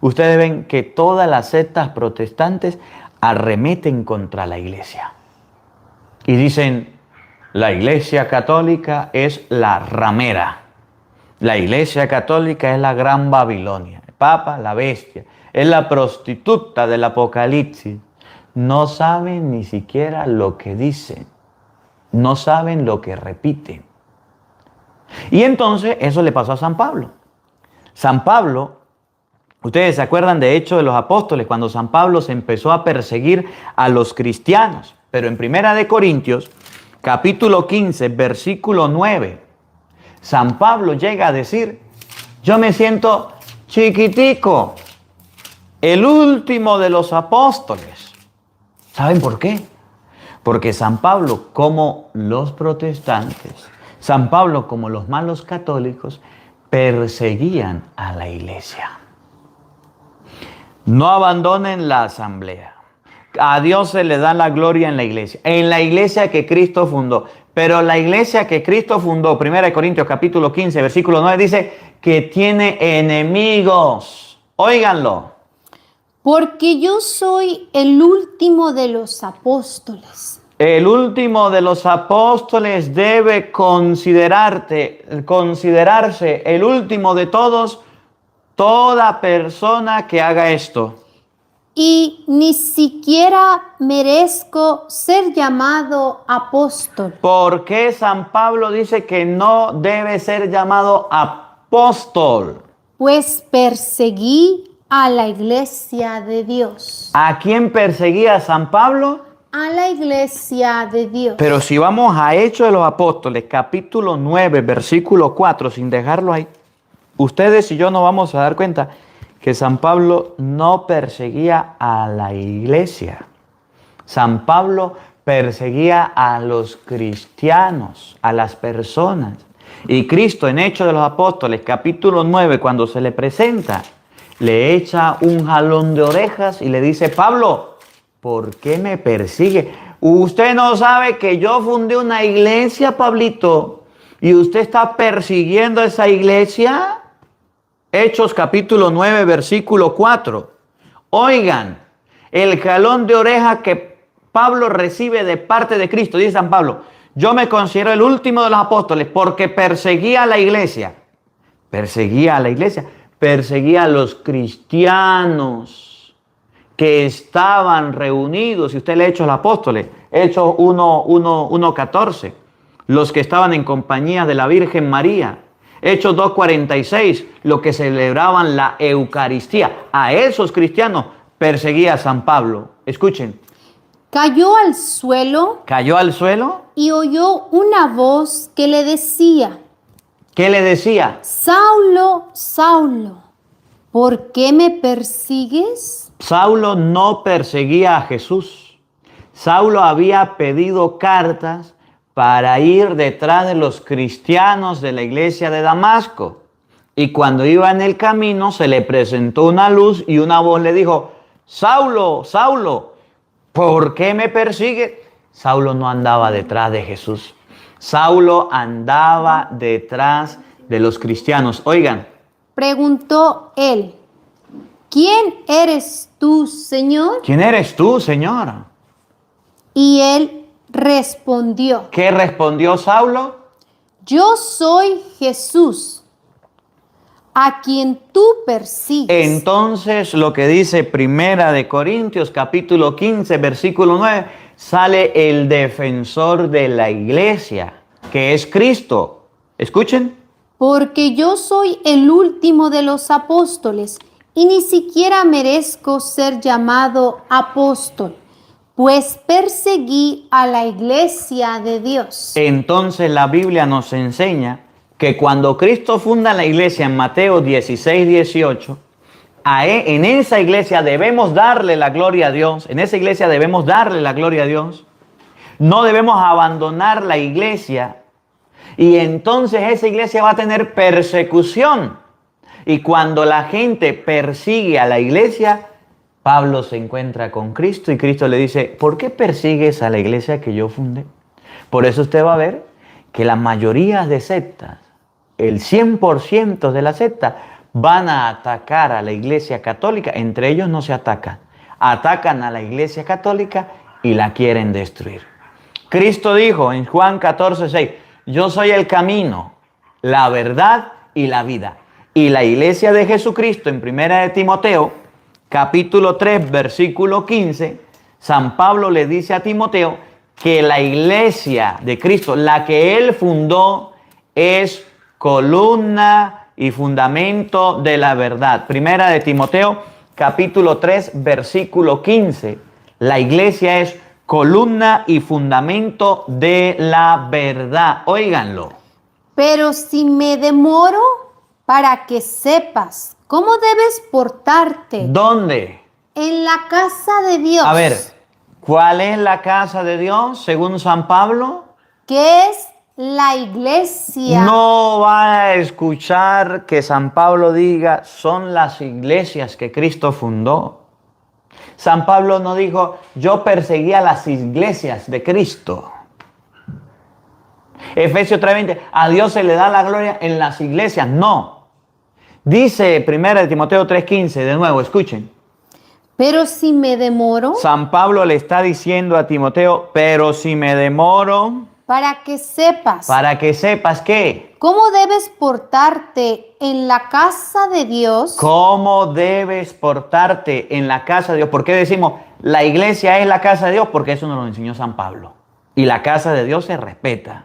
ustedes ven que todas las sectas protestantes arremeten contra la iglesia. Y dicen, la iglesia católica es la ramera. La iglesia católica es la gran Babilonia. El Papa, la bestia. Es la prostituta del Apocalipsis. No saben ni siquiera lo que dicen. No saben lo que repiten. Y entonces eso le pasó a San Pablo. San Pablo, ustedes se acuerdan de Hechos de los Apóstoles, cuando San Pablo se empezó a perseguir a los cristianos. Pero en Primera de Corintios, capítulo 15, versículo 9, San Pablo llega a decir, yo me siento chiquitico, el último de los apóstoles. ¿Saben por qué? Porque San Pablo, como los protestantes, San Pablo, como los malos católicos, perseguían a la iglesia. No abandonen la asamblea. A Dios se le da la gloria en la iglesia que Cristo fundó. Pero la iglesia que Cristo fundó, 1 Corintios capítulo 15, versículo 9, dice que tiene enemigos. Óiganlo. Porque yo soy el último de los apóstoles. El último de los apóstoles debe considerarse el último de todos, toda persona que haga esto. Y ni siquiera merezco ser llamado apóstol. ¿Por qué San Pablo dice que no debe ser llamado apóstol? Pues perseguí a la iglesia de Dios. ¿A quién perseguía San Pablo? A la iglesia de Dios. Pero si vamos a Hechos de los Apóstoles, capítulo 9, versículo 4, sin dejarlo ahí, ustedes y yo nos vamos a dar cuenta que San Pablo no perseguía a la iglesia. San Pablo perseguía a los cristianos, a las personas. Y Cristo en Hechos de los Apóstoles, capítulo 9, cuando se le presenta, le echa un jalón de orejas y le dice, Pablo, ¿por qué me persigue? Usted no sabe que yo fundé una iglesia, Pablito, y usted está persiguiendo a esa iglesia. Hechos capítulo 9, versículo 4. Oigan, el jalón de oreja que Pablo recibe de parte de Cristo. Dice San Pablo, yo me considero el último de los apóstoles porque perseguía a la iglesia. Perseguía a la iglesia. Perseguía a los cristianos que estaban reunidos. Si usted lee Hechos de los Apóstoles, Hechos 1:14. Los que estaban en compañía de la Virgen María. Hechos 2:46, los que celebraban la Eucaristía. A esos cristianos perseguía a San Pablo. Escuchen. Cayó al suelo. Cayó al suelo. Y oyó una voz que le decía. ¿Qué le decía? Saulo, Saulo, ¿por qué me persigues? Saulo no perseguía a Jesús. Saulo había pedido cartas para ir detrás de los cristianos de la iglesia de Damasco. Y cuando iba en el camino se le presentó una luz y una voz le dijo, Saulo, Saulo, ¿por qué me persigues? Saulo no andaba detrás de Jesús. Saulo andaba detrás de los cristianos. Oigan. Preguntó él, ¿quién eres tú, Señor? ¿Quién eres tú, Señor? Y él respondió. ¿Qué respondió Saulo? Yo soy Jesús, a quien tú persigues. Entonces lo que dice Primera de Corintios capítulo 15 versículo 9, sale el defensor de la iglesia, que es Cristo. Escuchen. Porque yo soy el último de los apóstoles y ni siquiera merezco ser llamado apóstol, pues perseguí a la iglesia de Dios. Entonces la Biblia nos enseña que cuando Cristo funda la iglesia en Mateo 16:18, en esa iglesia debemos darle la gloria a Dios. En esa iglesia debemos darle la gloria a Dios. No debemos abandonar la iglesia. Y entonces esa iglesia va a tener persecución. Y cuando la gente persigue a la iglesia, Pablo se encuentra con Cristo y Cristo le dice, ¿por qué persigues a la iglesia que yo fundé? Por eso usted va a ver que la mayoría de sectas, el 100% de las sectas, van a atacar a la Iglesia Católica, entre ellos no se atacan. Atacan a la Iglesia Católica y la quieren destruir. Cristo dijo en Juan 14:6, yo soy el camino, la verdad y la vida. Y la Iglesia de Jesucristo en 1 de Timoteo, capítulo 3, versículo 15, San Pablo le dice a Timoteo que la Iglesia de Cristo, la que él fundó, es columna y fundamento de la verdad. 1 de Timoteo, capítulo 3, versículo 15. La Iglesia es columna y fundamento de la verdad. Óiganlo. Pero si me demoro, para que sepas cómo debes portarte ¿Dónde? en la casa de Dios. A ver, ¿cuál es la casa de Dios según San Pablo? Que es la iglesia. No va a escuchar que San Pablo diga, son las iglesias que Cristo fundó. San Pablo no dijo, yo perseguía las iglesias de Cristo. Efesios 3:20, a Dios se le da la gloria en las iglesias. No. Dice 1 de Timoteo 3:15, de nuevo, escuchen. Pero si me demoro, San Pablo le está diciendo a Timoteo, pero si me demoro, para que sepas para que sepas que, cómo debes portarte en la casa de Dios. cómo debes portarte en la casa de Dios. ¿Por qué decimos la iglesia es la casa de Dios? Porque eso nos lo enseñó San Pablo. Y la casa de Dios se respeta.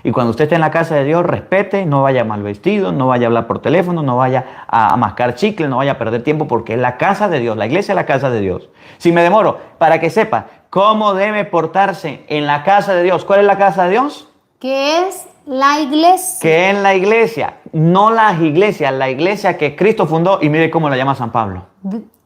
Y cuando usted esté en la casa de Dios, respete, no vaya mal vestido, no vaya a hablar por teléfono, no vaya a mascar chicle, no vaya a perder tiempo, porque es la casa de Dios, la iglesia es la casa de Dios. Si me demoro, para que sepa cómo debe portarse en la casa de Dios. ¿Cuál es la casa de Dios? Que es la iglesia. Que es la iglesia, no las iglesias, la iglesia que Cristo fundó, y mire cómo la llama San Pablo.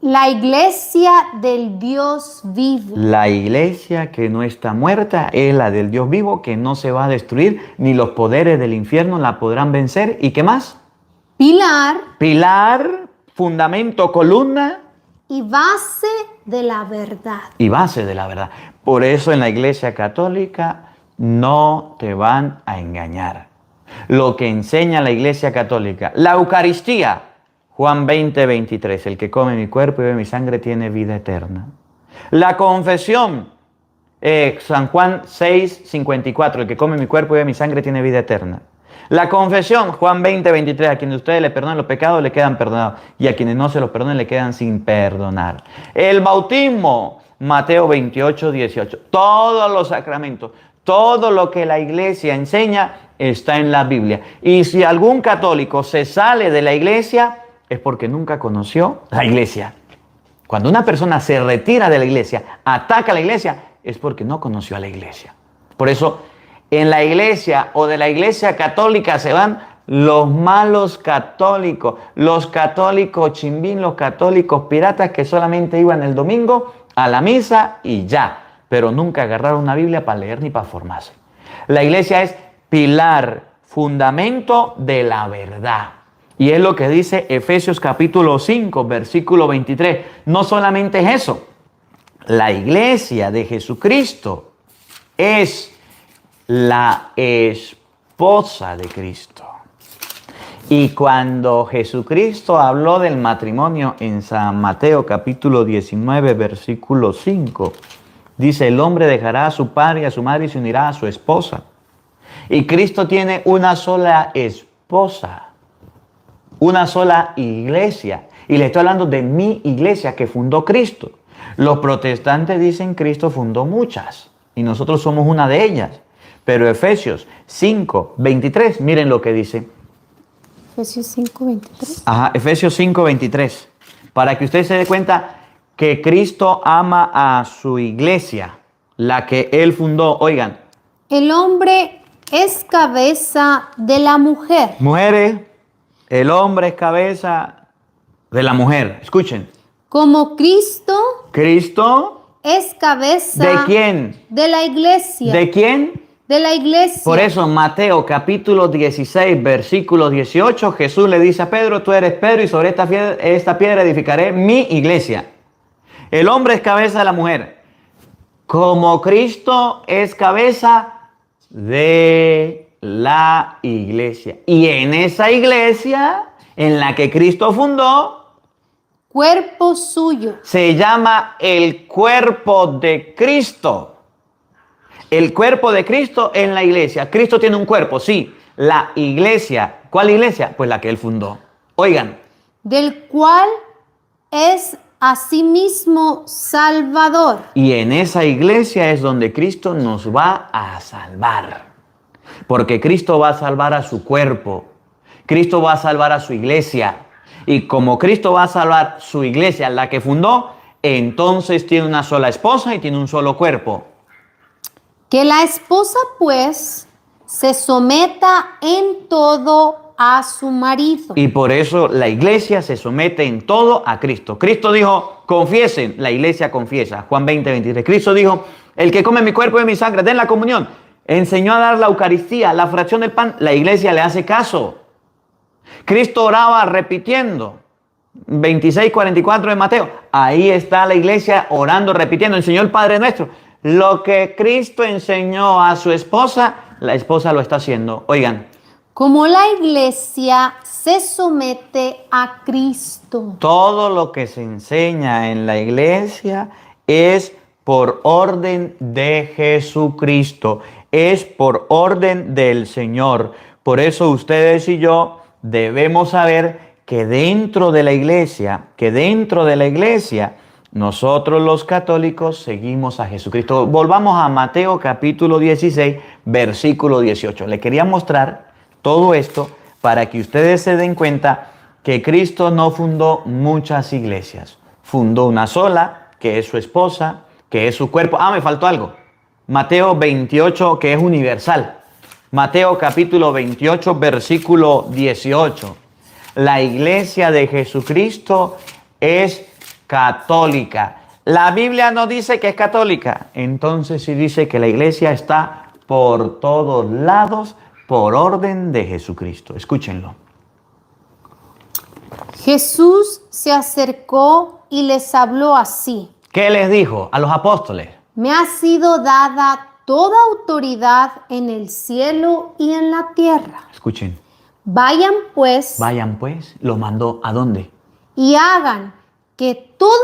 La iglesia del Dios vivo. La iglesia que no está muerta es la del Dios vivo, que no se va a destruir, ni los poderes del infierno la podrán vencer. ¿Y qué más? Pilar Pilar, fundamento, columna y base de la verdad. y base de la verdad. Por eso en la iglesia católica no te van a engañar. Lo que enseña la iglesia católica, la Eucaristía, Juan 20:23, el que come mi cuerpo y bebe mi sangre tiene vida eterna. La confesión, San Juan 6:54, el que come mi cuerpo y bebe mi sangre tiene vida eterna. La confesión, Juan 20:23, a quienes ustedes le perdonen los pecados le quedan perdonados, y a quienes no se los perdonen le quedan sin perdonar. El bautismo, Mateo 28:18, todos los sacramentos, todo lo que la iglesia enseña está en la Biblia. Y si algún católico se sale de la iglesia, es porque nunca conoció la iglesia. Cuando una persona se retira de la iglesia, ataca a la iglesia, es porque no conoció a la iglesia. Por eso, en la iglesia o de la iglesia católica se van los malos católicos, los católicos chimbín, los católicos piratas que solamente iban el domingo a la misa y ya, pero nunca agarraron una Biblia para leer ni para formarse. La iglesia es pilar, fundamento de la verdad. Y es lo que dice Efesios capítulo 5, versículo 23. No solamente es eso. La iglesia de Jesucristo es la esposa de Cristo. Y cuando Jesucristo habló del matrimonio en San Mateo capítulo 19, versículo 5, dice, el hombre dejará a su padre y a su madre y se unirá a su esposa. Y Cristo tiene una sola esposa. Una sola iglesia. Y le estoy hablando de mi iglesia que fundó Cristo. Los protestantes dicen Cristo fundó muchas. Y nosotros somos una de ellas. Pero Efesios 5:23, miren lo que dice. Efesios 5:23. Ajá, Efesios 5:23. Para que usted se dé cuenta que Cristo ama a su iglesia, la que Él fundó. Oigan. El hombre es cabeza de la mujer. Mujeres. El hombre es cabeza de la mujer. Escuchen. Como Cristo es cabeza. ¿De quién? De la iglesia. ¿De quién? De la iglesia. Por eso en Mateo capítulo 16, versículo 18, Jesús le dice a Pedro, tú eres Pedro y sobre esta piedra edificaré mi iglesia. El hombre es cabeza de la mujer. Como Cristo es cabeza de la iglesia. Y en esa iglesia en la que Cristo fundó, cuerpo suyo. se llama el cuerpo de Cristo. El cuerpo de Cristo en la iglesia. Cristo tiene un cuerpo, sí. La iglesia. ¿Cuál iglesia? Pues la que él fundó. Oigan. Del cual es asimismo Salvador. Y en esa iglesia es donde Cristo nos va a salvar. Porque Cristo va a salvar a su cuerpo. Cristo va a salvar a su iglesia. Y como Cristo va a salvar su iglesia, la que fundó, entonces tiene una sola esposa y tiene un solo cuerpo. Que la esposa, pues, se someta en todo a su marido. Y por eso la iglesia se somete en todo a Cristo. Cristo dijo, confiesen, la iglesia confiesa. Juan 20:23. Cristo dijo, el que come mi cuerpo y mi sangre, den la comunión. Enseñó a dar la Eucaristía, la fracción del pan. La iglesia le hace caso. Cristo oraba repitiendo. 26:44 de Mateo. Ahí está la iglesia orando, repitiendo. Enseñó el Padre Nuestro. Lo que Cristo enseñó a su esposa, la esposa lo está haciendo. Oigan. Como la iglesia se somete a Cristo. Todo lo que se enseña en la iglesia es por orden de Jesucristo. Es por orden del Señor. Por eso ustedes y yo debemos saber que dentro de la iglesia, nosotros los católicos seguimos a Jesucristo. Volvamos a Mateo capítulo 16, versículo 18. Le quería mostrar todo esto para que ustedes se den cuenta que Cristo no fundó muchas iglesias. Fundó una sola, que es su esposa, que es su cuerpo. Me faltó algo. Mateo 28, que es universal. Mateo capítulo 28, versículo 18. La iglesia de Jesucristo es católica. La Biblia no dice que es católica. Entonces sí dice que la iglesia está por todos lados por orden de Jesucristo. Escúchenlo. Jesús se acercó y les habló así. ¿Qué les dijo a los apóstoles? Me ha sido dada toda autoridad en el cielo y en la tierra. Escuchen. Vayan pues, ¿lo mandó a dónde? y hagan que todos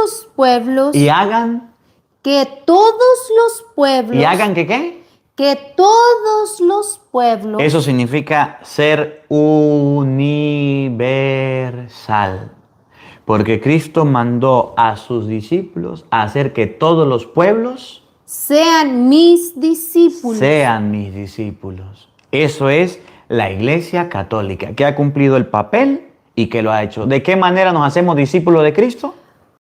los pueblos, Y hagan que todos los pueblos, que ¿qué? que todos los pueblos, Eso significa ser universal. Porque Cristo mandó a sus discípulos a hacer que todos los pueblos sean mis discípulos. sean mis discípulos. Eso es la Iglesia Católica, que ha cumplido el papel y que lo ha hecho. ¿De qué manera nos hacemos discípulos de Cristo?